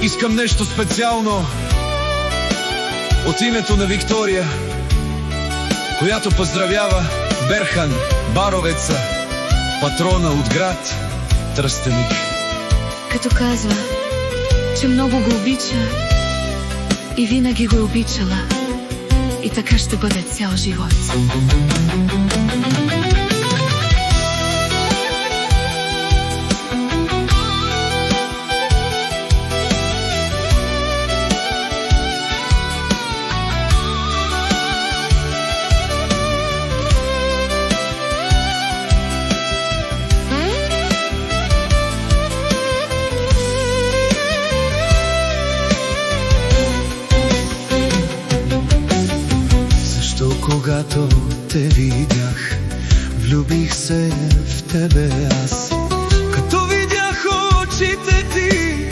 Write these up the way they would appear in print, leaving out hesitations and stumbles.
Искам нещо специално от името на Виктория, която поздравява Берхан Баровеца, патрона от град Тръстеник. Като казва, че много го обича и винаги го е обичала, и така ще бъде цял живот. Когато те видях, влюбих се в тебе аз. Като видях очите ти,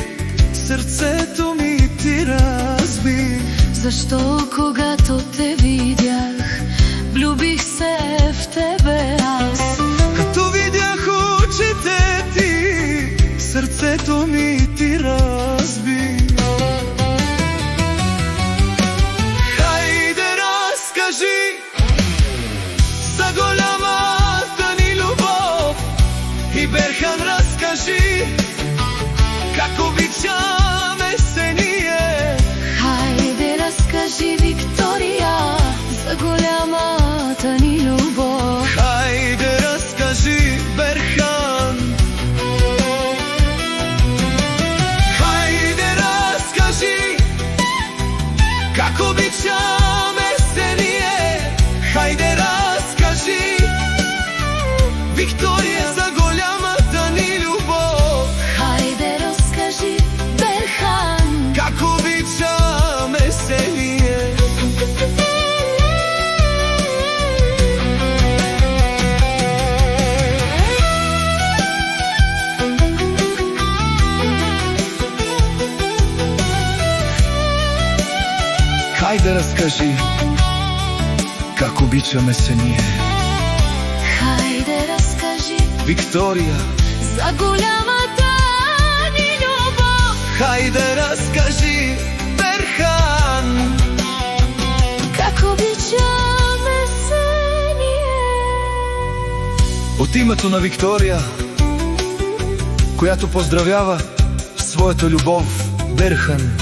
сърцето ми ти разби. Защо когато те видях, влюбих се в тебе аз. Като видях очите ти, сърцето ми ти разби. За голямата ни любов и Берхан, разкажи как обичаме се ние. Хайде разкажи, Виктория, за голямата ни любов. Хайде разкажи, Берхан. Хайде разкажи как обичаме се ние. Хайде разкажи, Виктория, за голямата ни любов. Хайде разкажи, Берхан, как обичаме се ние. Хайде разкажи как обичаме се ние. хайде разкажи, Виктория, за голямата ни любов. хайде разкажи, Берхан, Как обичаме се ние. от името на Виктория, която поздравява своята любов, Берхан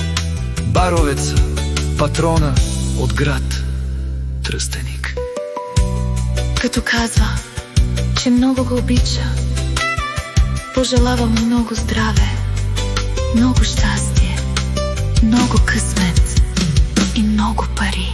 Баровеца, патрона от град Тръстеник. Като казва, че много го обича, пожелавам му много здраве, много щастие, много късмет и много пари.